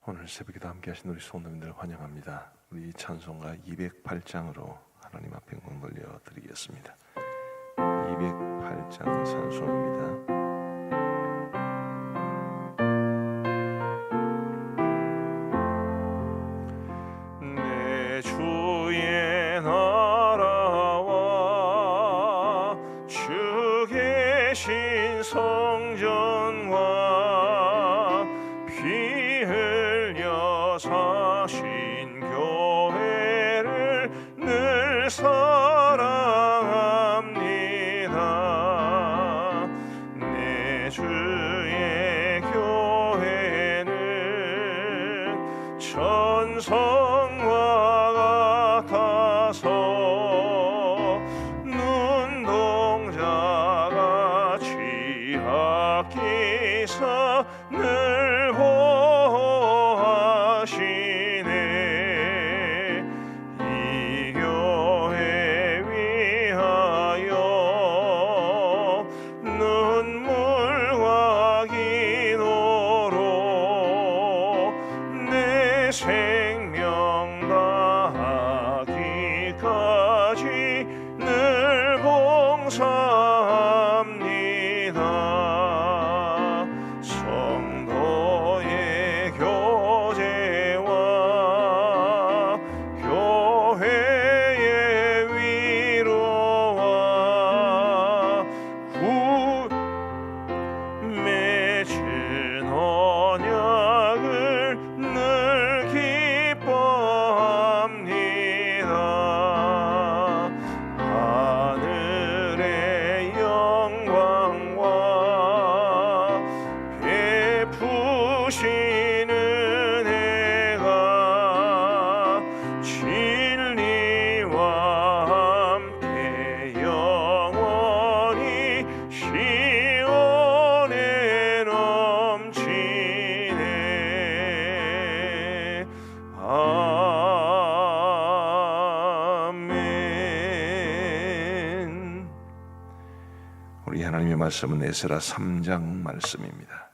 오늘 새벽에도 함께 하신 우리 성도님들 환영합니다. 우리 찬송가 208장으로 하나님 앞에 영광 돌려 드리겠습니다. 208장 찬송입니다. 내 주의 나라와 주 계신 성전과 피 흘려 사신 교회를 늘 사랑합니다. 내 주의 교회는 천성과 같아서 눈동자같이 아끼사 늘 보호하시네. 이 교회 위하여 눈물과 기도로 내 생명 다하기까지 늘 봉사합니다. 성도의 교제와 교회의 위로와 맺은 언약을 늘 기뻐합니다. 하늘의 영광과 베푸신 은혜가 진리와 함께 영원히 시온에 넘치네. 아멘. 우리 하나님의 말씀은 에스라 3장 말씀입니다.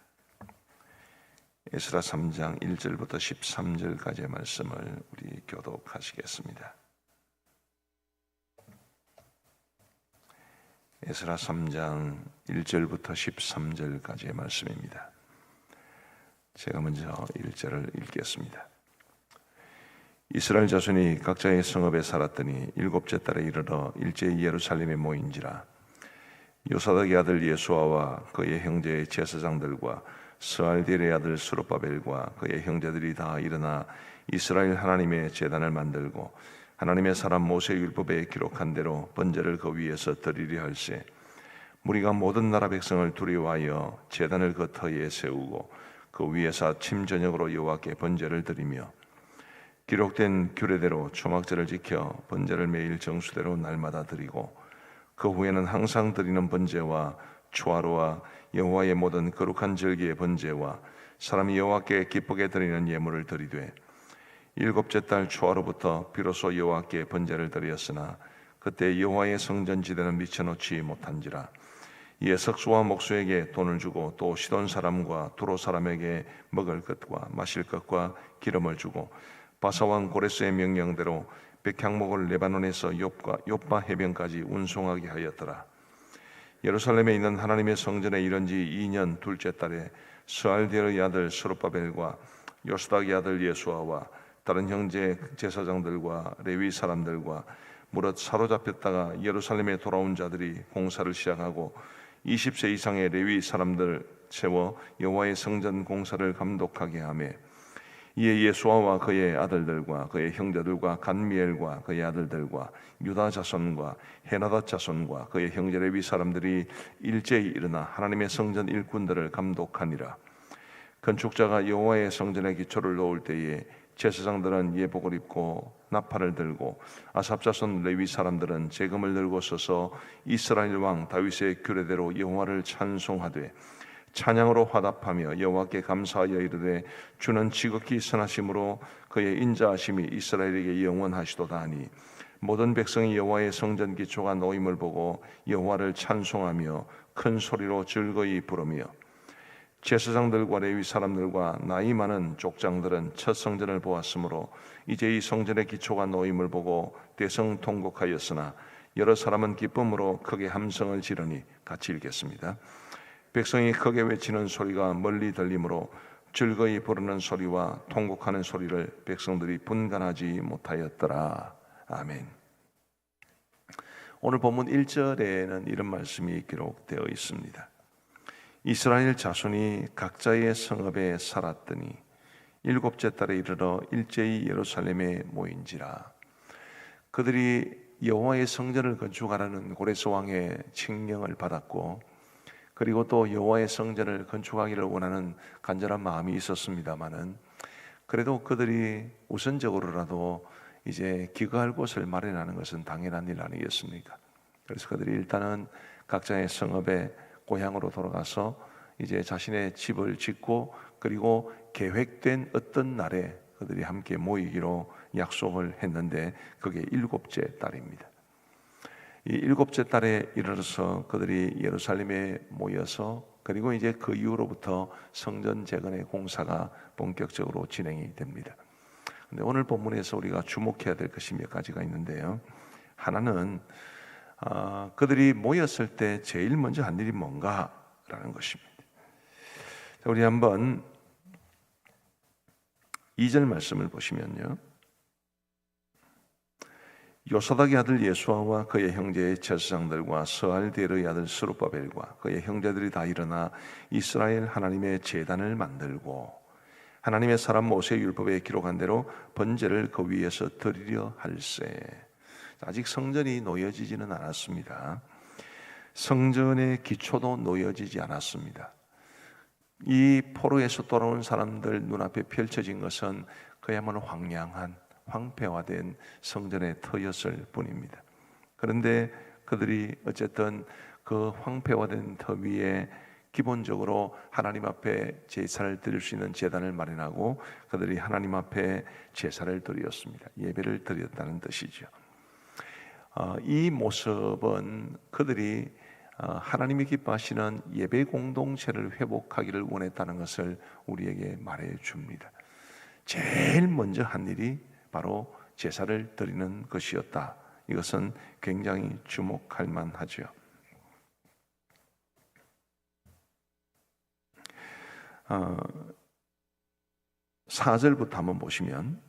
에스라 3장 1절부터 13절까지의 말씀을 우리 교독하시겠습니다. 에스라 3장 1절부터 13절까지의 말씀입니다. 제가 먼저 1절을 읽겠습니다. 이스라엘 자손이 각자의 성읍에 살았더니 일곱째 달에 이르러 일제히 예루살렘에 모인지라. 요사닥의 아들 예수아와 그의 형제의 제사장들과 스알디엘의 아들 스룹바벨과 그의 형제들이 다 일어나 이스라엘 하나님의 제단을 만들고 하나님의 사람 모세 율법에 기록한 대로 번제를 그 위에서 드리려 할세. 무리가 모든 나라 백성을 두려워하여 제단을 그 터에 세우고 그 위에서 아침 저녁으로 여호와께 번제를 드리며 기록된 규례대로 초막절을 지켜 번제를 매일 정수대로 날마다 드리고 그 후에는 항상 드리는 번제와 초하루와 여호와의 모든 거룩한 절기의 번제와 사람이 여호와께 기쁘게 드리는 예물을 드리되 일곱째 달 초하루부터 비로소 여호와께 번제를 드렸으나 그때 여호와의 성전 지대는 미쳐놓지 못한지라. 이에 석수와 목수에게 돈을 주고 또 시돈 사람과 두로 사람에게 먹을 것과 마실 것과 기름을 주고 바사왕 고레스의 명령대로 백향목을 레바논에서 욥바 해변까지 운송하게 하였더라. 예루살렘에 있는 하나님의 성전에 이른 지 2년 둘째 달에 스알디엘의 아들 스룹바벨과 요스닥의 아들 예수아와 다른 형제 제사장들과 레위 사람들과 무릇 사로잡혔다가 예루살렘에 돌아온 자들이 공사를 시작하고 20세 이상의 레위 사람들 세워 여호와의 성전 공사를 감독하게 하며 이에 예수아와 그의 아들들과 그의 형제들과 간미엘과 그의 아들들과 유다 자손과 헤나다 자손과 그의 형제 레위 사람들이 일제히 일어나 하나님의 성전 일꾼들을 감독하니라. 건축자가 여호와의 성전의 기초를 놓을 때에 제사장들은 예복을 입고 나팔을 들고 아삽 자손 레위 사람들은 제금을 들고 서서 이스라엘 왕 다윗의 규례대로 여호와를 찬송하되 찬양으로 화답하며 여호와께 감사하여 이르되 주는 지극히 선하심으로 그의 인자하심이 이스라엘에게 영원하시도다 하니 모든 백성이 여호와의 성전 기초가 놓임을 보고 여호와를 찬송하며 큰 소리로 즐거이 부르며 제사장들과 레위 사람들과 나이 많은 족장들은 첫 성전을 보았으므로 이제 이 성전의 기초가 놓임을 보고 대성통곡하였으나 여러 사람은 기쁨으로 크게 함성을 지르니. 같이 읽겠습니다. 백성이 크게 외치는 소리가 멀리 들리므로 즐거이 부르는 소리와 통곡하는 소리를 백성들이 분간하지 못하였더라. 아멘. 오늘 본문 1절에는 이런 말씀이 기록되어 있습니다. 이스라엘 자손이 각자의 성읍에 살았더니 일곱째 달에 이르러 일제히 예루살렘에 모인지라. 그들이 여호와의 성전을 건축하라는 고레스 왕의 칙령을 받았고, 그리고 또 여호와의 성전을 건축하기를 원하는 간절한 마음이 있었습니다마는, 그래도 그들이 우선적으로라도 이제 기거할 곳을 마련하는 것은 당연한 일 아니겠습니까? 그래서 그들이 일단은 각자의 성읍에 고향으로 돌아가서 이제 자신의 집을 짓고, 그리고 계획된 어떤 날에 그들이 함께 모이기로 약속을 했는데, 그게 일곱째 달입니다. 이 일곱째 달에 이르러서 그들이 예루살렘에 모여서, 그리고 이제 그 이후로부터 성전 재건의 공사가 본격적으로 진행이 됩니다. 근데 오늘 본문에서 우리가 주목해야 될 것이 몇 가지가 있는데요. 하나는 그들이 모였을 때 제일 먼저 한 일이 뭔가라는 것입니다. 자, 우리 한번 2절 말씀을 보시면요, 요사닥의 아들 예수아와 그의 형제의 제사장들과 스알디엘의 아들 스룹바벨과 그의 형제들이 다 일어나 이스라엘 하나님의 제단을 만들고 하나님의 사람 모세의 율법에 기록한 대로 번제를 그 위에서 드리려 할세. 아직 성전이 놓여지지는 않았습니다. 성전의 기초도 놓여지지 않았습니다. 이 포로에서 돌아온 사람들 눈앞에 펼쳐진 것은 그야말로 황량한, 황폐화된 성전의 터였을 뿐입니다. 그런데 그들이 어쨌든 그 황폐화된 터 위에 기본적으로 하나님 앞에 제사를 드릴 수 있는 제단을 마련하고 그들이 하나님 앞에 제사를 드렸습니다. 예배를 드렸다는 뜻이죠. 이 모습은 그들이 하나님이 기뻐하시는 예배 공동체를 회복하기를 원했다는 것을 우리에게 말해 줍니다. 제일 먼저 한 일이 바로 제사를 드리는 것이었다. 이것은 굉장히 주목할 만하죠. 4절부터 한번 보시면,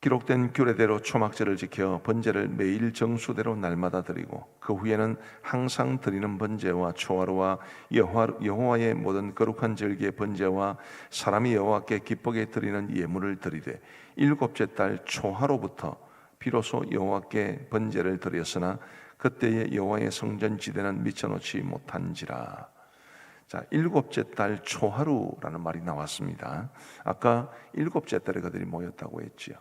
기록된 규례대로 초막제를 지켜 번제를 매일 정수대로 날마다 드리고 그 후에는 항상 드리는 번제와 초하루와 여호와의 모든 거룩한 절기의 번제와 사람이 여호와께 기쁘게 드리는 예물을 드리되 일곱째 달 초하루부터 비로소 여호와께 번제를 드렸으나 그때의 여호와의 성전 지대는 미쳐놓지 못한지라. 자, 일곱째 달 초하루라는 말이 나왔습니다. 아까 일곱째 달에 그들이 모였다고 했지요.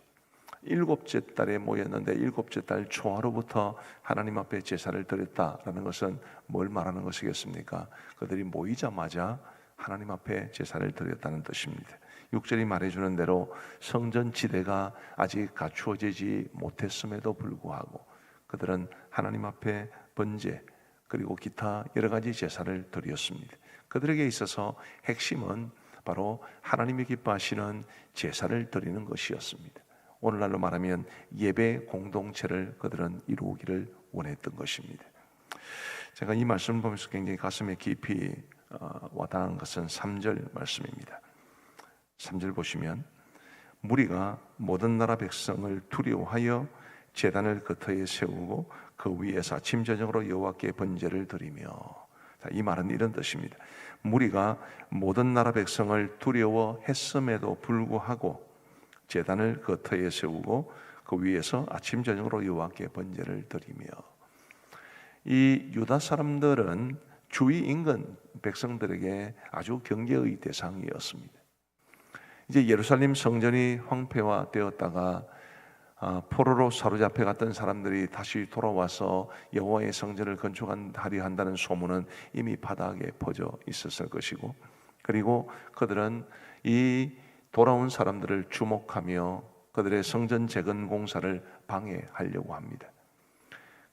일곱째 달에 모였는데 일곱째 달 초하루부터 하나님 앞에 제사를 드렸다라는 것은 뭘 말하는 것이겠습니까? 그들이 모이자마자 하나님 앞에 제사를 드렸다는 뜻입니다. 6절이 말해주는 대로 성전 지대가 아직 갖추어지지 못했음에도 불구하고 그들은 하나님 앞에 번제 그리고 기타 여러 가지 제사를 드렸습니다. 그들에게 있어서 핵심은 바로 하나님이 기뻐하시는 제사를 드리는 것이었습니다. 오늘날로 말하면 예배 공동체를 그들은 이루기를 원했던 것입니다. 제가 이 말씀을 보면서 굉장히 가슴에 깊이 와닿은 것은 3절 말씀입니다. 3절 보시면, 무리가 모든 나라 백성을 두려워하여 제단을 그 터에 세우고 그 위에서 아침 저녁으로 여호와께 번제를 드리며. 이 말은 이런 뜻입니다. 무리가 모든 나라 백성을 두려워했음에도 불구하고 제단을 그 터에 세우고 그 위에서 아침 저녁으로 여호와께 번제를 드리며. 이 유다 사람들은 주위 인근 백성들에게 아주 경계의 대상이었습니다. 이제 예루살렘 성전이 황폐화되었다가 포로로 사로잡혀 갔던 사람들이 다시 돌아와서 여호와의 성전을 건축하려 한다는 소문은 이미 바닥에 퍼져 있었을 것이고, 그리고 그들은 이 돌아온 사람들을 주목하며 그들의 성전 재건 공사를 방해하려고 합니다.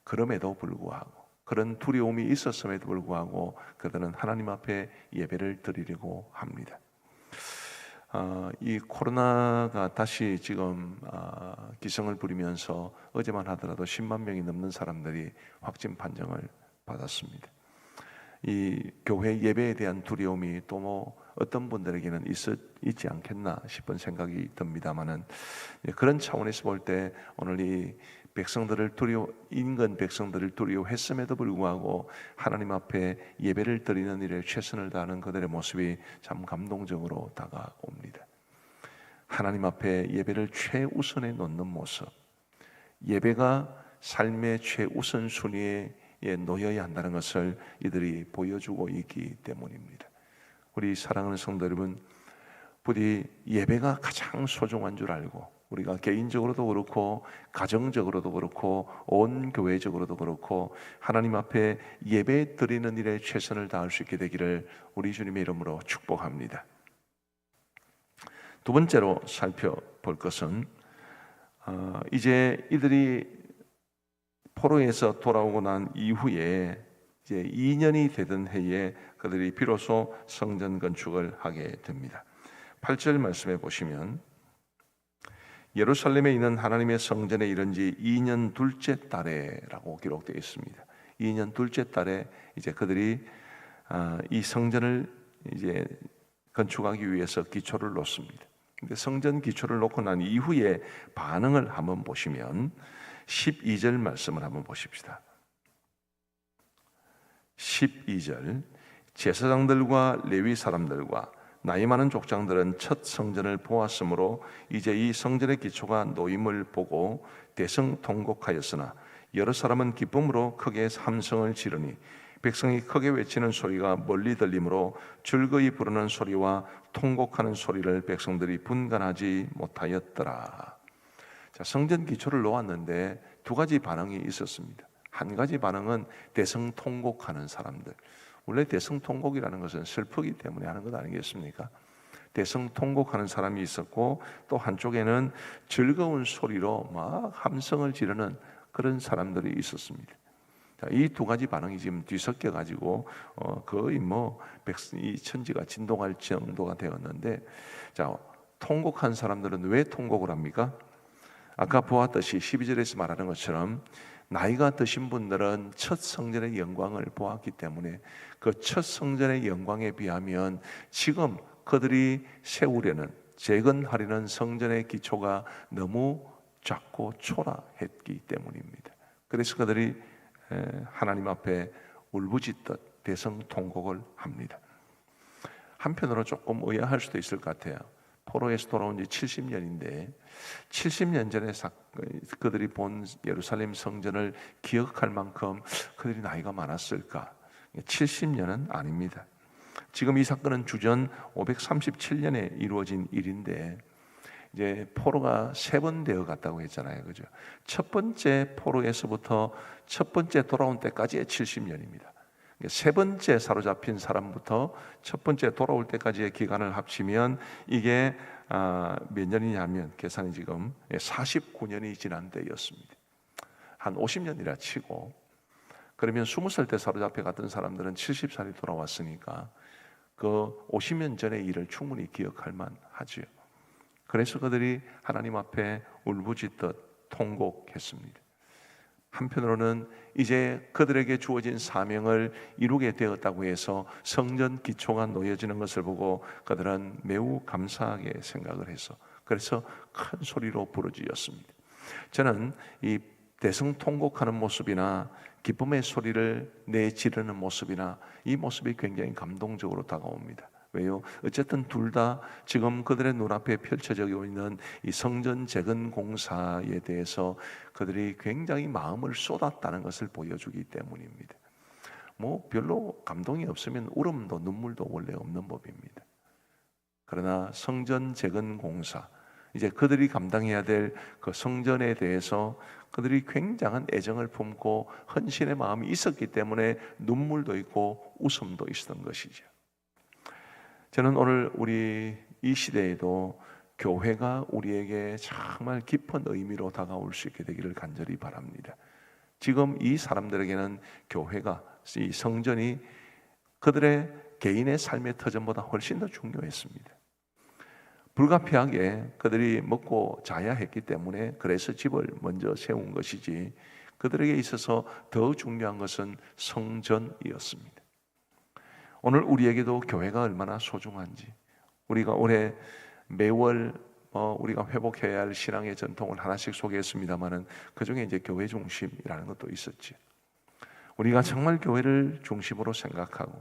그럼에도 불구하고 그런 두려움이 있었음에도 불구하고 그들은 하나님 앞에 예배를 드리려고 합니다. 이 코로나가 다시 지금 기승을 부리면서 어제만 하더라도 10만 명이 넘는 사람들이 확진 판정을 받았습니다. 이 교회 예배에 대한 두려움이 또 뭐 어떤 분들에게는 있지 않겠나 싶은 생각이 듭니다만은, 그런 차원에서 볼 때 오늘 이 인근 백성들을 두려워했음에도 불구하고 하나님 앞에 예배를 드리는 일에 최선을 다하는 그들의 모습이 참 감동적으로 다가옵니다. 하나님 앞에 예배를 최우선에 놓는 모습, 예배가 삶의 최우선순위에 놓여야 한다는 것을 이들이 보여주고 있기 때문입니다. 우리 사랑하는 성도 여러분, 부디 예배가 가장 소중한 줄 알고, 우리가 개인적으로도 그렇고 가정적으로도 그렇고 온 교회적으로도 그렇고 하나님 앞에 예배 드리는 일에 최선을 다할 수 있게 되기를 우리 주님의 이름으로 축복합니다. 두 번째로 살펴볼 것은 이제 이들이 포로에서 돌아오고 난 이후에 이제 2년이 되던 해에 그들이 비로소 성전 건축을 하게 됩니다. 8절 말씀해 보시면 예루살렘에 있는 하나님의 성전에 이른 지 2년 둘째 달에라고 기록되어 있습니다. 2년 둘째 달에 이제 그들이 이 성전을 이제 건축하기 위해서 기초를 놓습니다. 근데 성전 기초를 놓고 난 이후에 반응을 한번 보시면 12절 말씀을 한번 보십시다. 12절 제사장들과 레위 사람들과 나이 많은 족장들은 첫 성전을 보았으므로 이제 이 성전의 기초가 놓임을 보고 대성통곡하였으나 여러 사람은 기쁨으로 크게 함성을 지르니 백성이 크게 외치는 소리가 멀리 들리므로 즐거이 부르는 소리와 통곡하는 소리를 백성들이 분간하지 못하였더라. 자, 성전 기초를 놓았는데 두 가지 반응이 있었습니다. 한 가지 반응은 대성통곡하는 사람들. 원래 대성통곡이라는 것은 슬프기 때문에 하는 것 아니겠습니까? 대성통곡하는 사람이 있었고, 또 한쪽에는 즐거운 소리로 막 함성을 지르는 그런 사람들이 있었습니다. 이 두 가지 반응이 지금 뒤섞여 가지고 거의 이 천지가 진동할 정도가 되었는데, 자, 통곡한 사람들은 왜 통곡을 합니까? 아까 보았듯이 12절에서 말하는 것처럼 나이가 드신 분들은 첫 성전의 영광을 보았기 때문에 그 첫 성전의 영광에 비하면 지금 그들이 세우려는, 재건하려는 성전의 기초가 너무 작고 초라했기 때문입니다. 그래서 그들이 하나님 앞에 울부짖듯 대성통곡을 합니다. 한편으로 조금 의아할 수도 있을 것 같아요. 포로에서 돌아온 지 70년인데 70년 전에 그들이 본 예루살렘 성전을 기억할 만큼 그들이 나이가 많았을까? 70년은 아닙니다. 지금 이 사건은 주전 537년에 이루어진 일인데 이제 포로가 3번 되어 갔다고 했잖아요. 그죠? 첫 번째 포로에서부터 첫 번째 돌아온 때까지의 70년입니다. 세 번째 사로잡힌 사람부터 첫 번째 돌아올 때까지의 기간을 합치면 이게 몇 년이냐면 계산이 지금 49년이 지난 때였습니다. 한 50년이라 치고, 그러면 20살 때 사로잡혀 갔던 사람들은 70살이 돌아왔으니까 그 50년 전의 일을 충분히 기억할 만하죠. 그래서 그들이 하나님 앞에 울부짖듯 통곡했습니다. 한편으로는 이제 그들에게 주어진 사명을 이루게 되었다고 해서 성전 기초가 놓여지는 것을 보고 그들은 매우 감사하게 생각을 해서 그래서 큰 소리로 부르짖었습니다. 저는 이 대성통곡하는 모습이나 기쁨의 소리를 내지르는 모습이나 이 모습이 굉장히 감동적으로 다가옵니다. 왜요? 어쨌든 둘 다 지금 그들의 눈앞에 펼쳐져 있는 이 성전 재건 공사에 대해서 그들이 굉장히 마음을 쏟았다는 것을 보여주기 때문입니다. 별로 감동이 없으면 울음도 눈물도 원래 없는 법입니다. 그러나 성전 재건 공사, 이제 그들이 감당해야 될 그 성전에 대해서 그들이 굉장한 애정을 품고 헌신의 마음이 있었기 때문에 눈물도 있고 웃음도 있었던 것이죠. 저는 오늘 우리 이 시대에도 교회가 우리에게 정말 깊은 의미로 다가올 수 있게 되기를 간절히 바랍니다. 지금 이 사람들에게는 교회가, 이 성전이 그들의 개인의 삶의 터전보다 훨씬 더 중요했습니다. 불가피하게 그들이 먹고 자야 했기 때문에 그래서 집을 먼저 세운 것이지, 그들에게 있어서 더 중요한 것은 성전이었습니다. 오늘 우리에게도 교회가 얼마나 소중한지, 우리가 올해 매월 우리가 회복해야 할 신앙의 전통을 하나씩 소개했습니다만은 그 중에 이제 교회 중심이라는 것도 있었지. 우리가 정말 교회를 중심으로 생각하고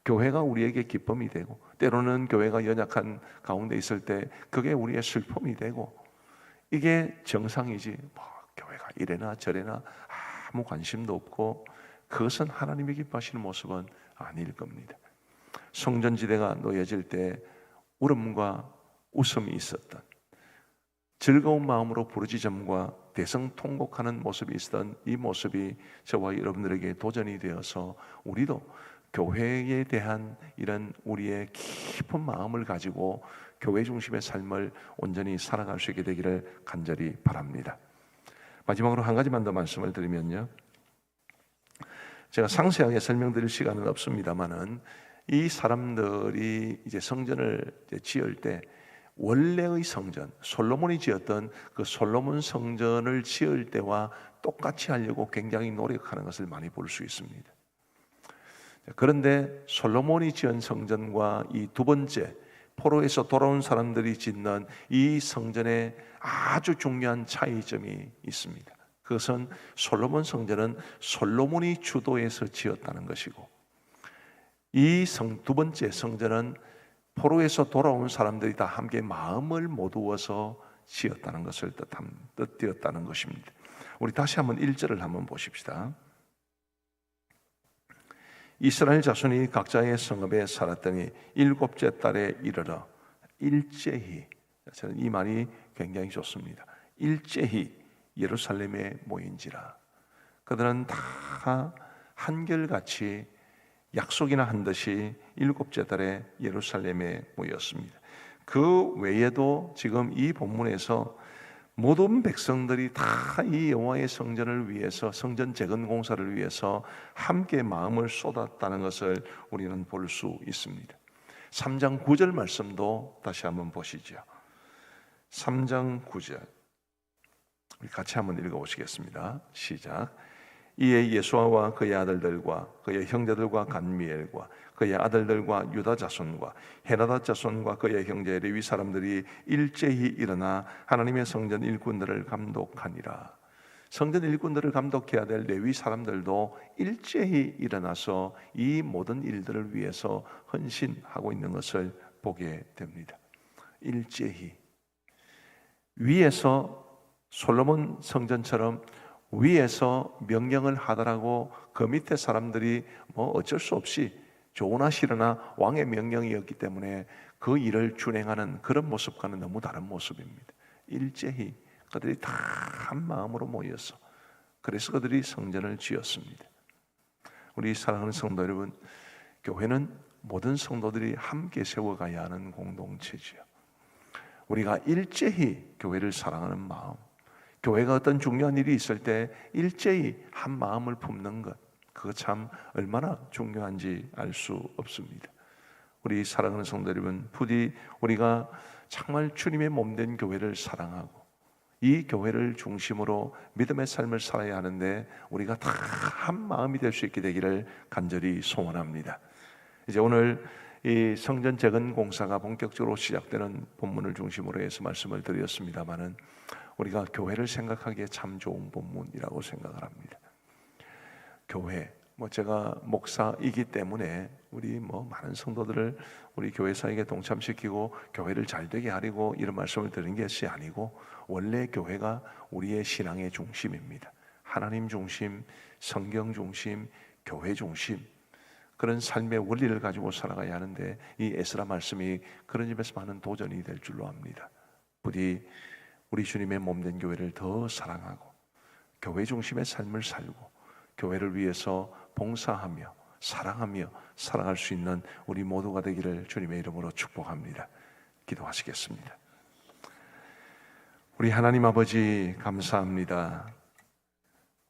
교회가 우리에게 기쁨이 되고, 때로는 교회가 연약한 가운데 있을 때 그게 우리의 슬픔이 되고, 이게 정상이지 교회가 이래나 저래나 아무 관심도 없고, 그것은 하나님이 기뻐하시는 모습은 아닐 겁니다. 성전지대가 놓여질 때 울음과 웃음이 있었던, 즐거운 마음으로 부르짖음과 대성통곡하는 모습이 있었던 이 모습이 저와 여러분들에게 도전이 되어서 우리도 교회에 대한 이런 우리의 깊은 마음을 가지고 교회 중심의 삶을 온전히 살아갈 수 있게 되기를 간절히 바랍니다. 마지막으로 한 가지만 더 말씀을 드리면요, 제가 상세하게 설명드릴 시간은 없습니다만은 이 사람들이 이제 성전을 지을 때 원래의 성전, 솔로몬이 지었던 그 솔로몬 성전을 지을 때와 똑같이 하려고 굉장히 노력하는 것을 많이 볼 수 있습니다. 그런데 솔로몬이 지은 성전과 이 두 번째 포로에서 돌아온 사람들이 짓는 이 성전에 아주 중요한 차이점이 있습니다. 그것은 솔로몬 성전은 솔로몬이 주도해서 지었다는 것이고, 이 두 번째 성전은 포로에서 돌아온 사람들이 다 함께 마음을 모두어서 지었다는 것을 뜻되었다는 것입니다. 우리 다시 한번 1절을 한번 보십시다. 이스라엘 자손이 각자의 성읍에 살았더니 일곱째 달에 이르러 일제히, 저는 이 말이 굉장히 좋습니다. 일제히 예루살렘에 모인지라. 그들은 다 한결같이 약속이나 한 듯이 일곱째 달에 예루살렘에 모였습니다. 그 외에도 지금 이 본문에서 모든 백성들이 다 이 여호와의 성전을 위해서, 성전 재건 공사를 위해서 함께 마음을 쏟았다는 것을 우리는 볼 수 있습니다. 3장 9절 말씀도 다시 한번 보시죠. 3장 9절 우리 같이 한번 읽어보시겠습니다. 시작. 이에 예수아와 그의 아들들과 그의 형제들과 간미엘과 그의 아들들과 유다 자손과 헤라다 자손과 그의 형제 레위 사람들이 일제히 일어나 하나님의 성전 일꾼들을 감독하니라. 성전 일꾼들을 감독해야 될 레위 사람들도 일제히 일어나서 이 모든 일들을 위해서 헌신하고 있는 것을 보게 됩니다. 일제히 위에서 솔로몬 성전처럼 위에서 명령을 하더라고 그 밑에 사람들이 어쩔 수 없이 좋으나 싫으나 왕의 명령이었기 때문에 그 일을 준행하는 그런 모습과는 너무 다른 모습입니다. 일제히 그들이 다 한 마음으로 모여서, 그래서 그들이 성전을 지었습니다. 우리 사랑하는 성도 여러분, 교회는 모든 성도들이 함께 세워가야 하는 공동체지요. 우리가 일제히 교회를 사랑하는 마음, 교회가 어떤 중요한 일이 있을 때 일제히 한 마음을 품는 것, 그거 참 얼마나 중요한지 알 수 없습니다. 우리 사랑하는 성도 여러분, 부디 우리가 정말 주님의 몸된 교회를 사랑하고 이 교회를 중심으로 믿음의 삶을 살아야 하는데 우리가 다 한 마음이 될 수 있게 되기를 간절히 소원합니다. 이제 오늘 이 성전 재건 공사가 본격적으로 시작되는 본문을 중심으로 해서 말씀을 드렸습니다만은 우리가 교회를 생각하기에 참 좋은 본문이라고 생각을 합니다. 교회, 제가 목사이기 때문에 우리 많은 성도들을 우리 교회사에게 동참시키고 교회를 잘 되게 하려고 이런 말씀을 드리는 것이 아니고, 원래 교회가 우리의 신앙의 중심입니다. 하나님 중심, 성경 중심, 교회 중심, 그런 삶의 원리를 가지고 살아가야 하는데 이 에스라 말씀이 그런 점에서 많은 도전이 될 줄로 압니다. 부디 우리 주님의 몸된 교회를 더 사랑하고 교회 중심의 삶을 살고 교회를 위해서 봉사하며 사랑하며 살아갈 수 있는 우리 모두가 되기를 주님의 이름으로 축복합니다. 기도하시겠습니다. 우리 하나님 아버지 감사합니다.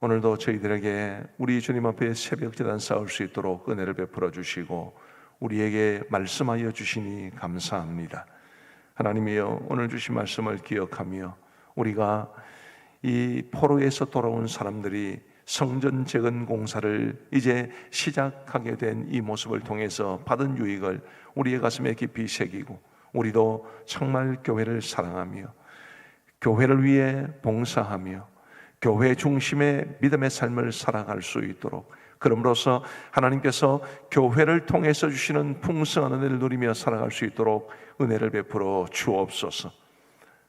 오늘도 저희들에게 우리 주님 앞에 새벽제단 쌓을 수 있도록 은혜를 베풀어 주시고 우리에게 말씀하여 주시니 감사합니다. 하나님이여, 오늘 주신 말씀을 기억하며 우리가 이 포로에서 돌아온 사람들이 성전 재건 공사를 이제 시작하게 된 이 모습을 통해서 받은 유익을 우리의 가슴에 깊이 새기고 우리도 정말 교회를 사랑하며 교회를 위해 봉사하며 교회 중심의 믿음의 삶을 살아갈 수 있도록, 그럼으로써 하나님께서 교회를 통해서 주시는 풍성한 은혜를 누리며 살아갈 수 있도록 은혜를 베풀어 주옵소서.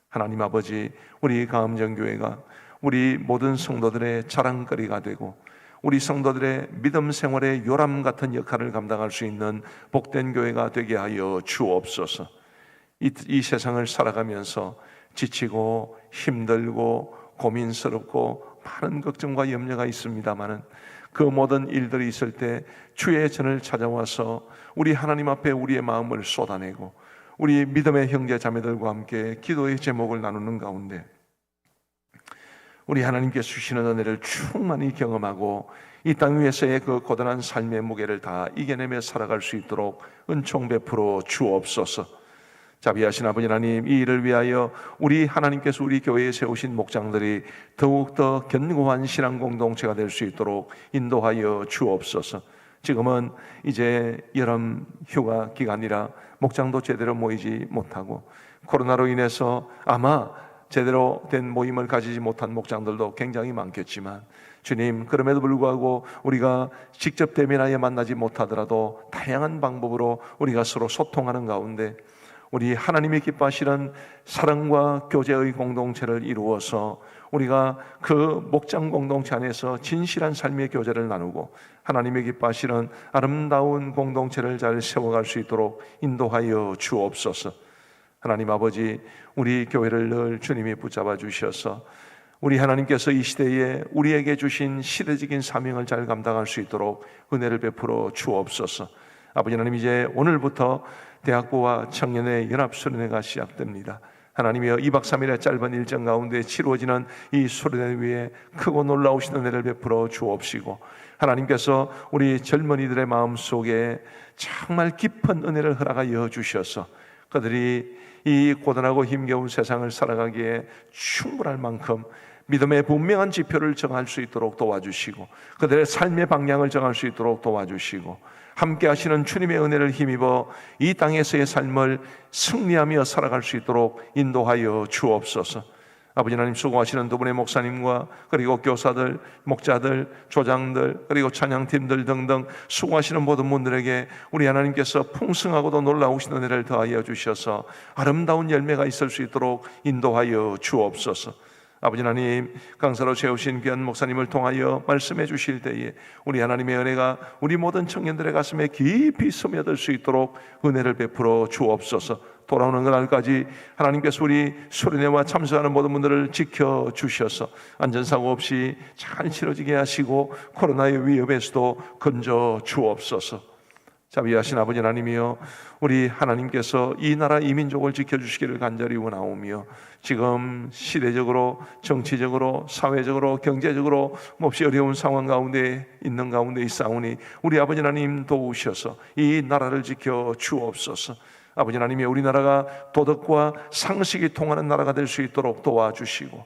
하나님 아버지, 우리 가음정교회가 우리 모든 성도들의 자랑거리가 되고 우리 성도들의 믿음 생활의 요람 같은 역할을 감당할 수 있는 복된 교회가 되게 하여 주옵소서. 이 세상을 살아가면서 지치고 힘들고 고민스럽고 많은 걱정과 염려가 있습니다마는 그 모든 일들이 있을 때 주의 전을 찾아와서 우리 하나님 앞에 우리의 마음을 쏟아내고 우리 믿음의 형제 자매들과 함께 기도의 제목을 나누는 가운데 우리 하나님께 주시는 은혜를 충만히 경험하고 이 땅 위에서의 그 고단한 삶의 무게를 다 이겨내며 살아갈 수 있도록 은총 베풀어 주옵소서. 자비하신 아버지 하나님, 이 일을 위하여 우리 하나님께서 우리 교회에 세우신 목장들이 더욱더 견고한 신앙 공동체가 될 수 있도록 인도하여 주옵소서. 지금은 이제 여름 휴가 기간이라 목장도 제대로 모이지 못하고 코로나로 인해서 아마 제대로 된 모임을 가지지 못한 목장들도 굉장히 많겠지만 주님, 그럼에도 불구하고 우리가 직접 대면하여 만나지 못하더라도 다양한 방법으로 우리가 서로 소통하는 가운데 우리 하나님이 기뻐하시는 사랑과 교제의 공동체를 이루어서 우리가 그 목장 공동체 안에서 진실한 삶의 교제를 나누고 하나님이 기뻐하시는 아름다운 공동체를 잘 세워갈 수 있도록 인도하여 주옵소서. 하나님 아버지, 우리 교회를 늘 주님이 붙잡아 주셔서 우리 하나님께서 이 시대에 우리에게 주신 시대적인 사명을 잘 감당할 수 있도록 은혜를 베풀어 주옵소서. 아버지 하나님, 이제 오늘부터 대학부와 청년의 연합수련회가 시작됩니다. 하나님이여, 2박 3일의 짧은 일정 가운데 치루어지는 이 수련회 위에 크고 놀라우신 은혜를 베풀어 주옵시고 하나님께서 우리 젊은이들의 마음속에 정말 깊은 은혜를 허락하여 주셔서 그들이 이 고단하고 힘겨운 세상을 살아가기에 충분할 만큼 믿음의 분명한 지표를 정할 수 있도록 도와주시고 그들의 삶의 방향을 정할 수 있도록 도와주시고 함께 하시는 주님의 은혜를 힘입어 이 땅에서의 삶을 승리하며 살아갈 수 있도록 인도하여 주옵소서. 아버지 하나님, 수고하시는 두 분의 목사님과 그리고 교사들, 목자들, 조장들, 그리고 찬양팀들 등등 수고하시는 모든 분들에게 우리 하나님께서 풍성하고도 놀라우신 은혜를 더하여 주셔서 아름다운 열매가 있을 수 있도록 인도하여 주옵소서. 아버지 하나님, 강사로 세우신 귀한 목사님을 통하여 말씀해 주실 때에 우리 하나님의 은혜가 우리 모든 청년들의 가슴에 깊이 스며들 수 있도록 은혜를 베풀어 주옵소서. 돌아오는 그날까지 하나님께서 우리 수련회와 참석하는 모든 분들을 지켜주셔서 안전사고 없이 잘 치러지게 하시고 코로나의 위협에서도 건져 주옵소서. 자비하신 아버지 하나님이여, 우리 하나님께서 이 나라 이 민족을 지켜주시기를 간절히 원하오며 지금 시대적으로 정치적으로 사회적으로 경제적으로 몹시 어려운 상황 가운데 있는 가운데 있사오니 우리 아버지 하나님 도우셔서 이 나라를 지켜 주옵소서. 아버지 하나님이 우리나라가 도덕과 상식이 통하는 나라가 될 수 있도록 도와주시고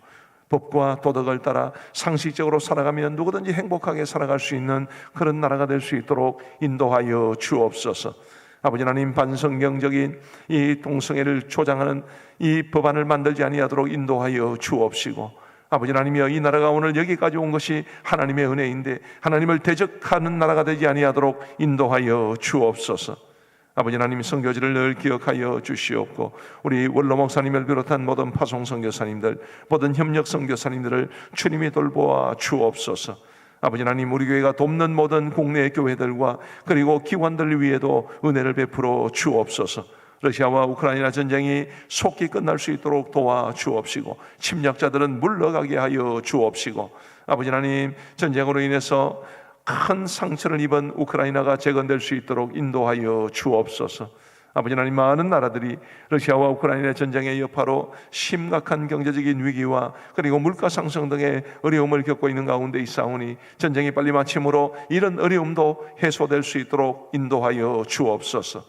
법과 도덕을 따라 상식적으로 살아가면 누구든지 행복하게 살아갈 수 있는 그런 나라가 될 수 있도록 인도하여 주옵소서. 아버지 하나님, 반성경적인 이 동성애를 조장하는 이 법안을 만들지 아니하도록 인도하여 주옵시고 아버지 하나님이여, 이 나라가 오늘 여기까지 온 것이 하나님의 은혜인데 하나님을 대적하는 나라가 되지 아니하도록 인도하여 주옵소서. 아버지 하나님, 선교지를 늘 기억하여 주시옵고 우리 원로 목사님을 비롯한 모든 파송 선교사님들, 모든 협력 선교사님들을 주님이 돌보아 주옵소서. 아버지 하나님, 우리 교회가 돕는 모든 국내 교회들과 그리고 기관들 위에도 은혜를 베풀어 주옵소서. 러시아와 우크라이나 전쟁이 속히 끝날 수 있도록 도와주옵시고 침략자들은 물러가게 하여 주옵시고 아버지 하나님, 전쟁으로 인해서 큰 상처를 입은 우크라이나가 재건될 수 있도록 인도하여 주옵소서. 아버지 하나님, 많은 나라들이 러시아와 우크라이나 전쟁의 여파로 심각한 경제적인 위기와 그리고 물가 상승 등의 어려움을 겪고 있는 가운데 있사오니 전쟁이 빨리 마침으로 이런 어려움도 해소될 수 있도록 인도하여 주옵소서.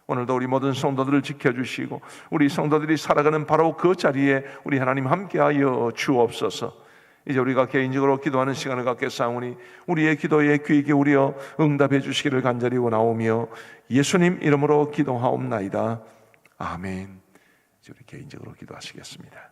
오늘도 우리 모든 성도들을 지켜주시고 우리 성도들이 살아가는 바로 그 자리에 우리 하나님 함께하여 주옵소서. 이제 우리가 개인적으로 기도하는 시간을 갖겠사오니 우리의 기도에 귀 기울여 응답해 주시기를 간절히 원하오며 예수님 이름으로 기도하옵나이다. 아멘. 이제 우리 개인적으로 기도하시겠습니다.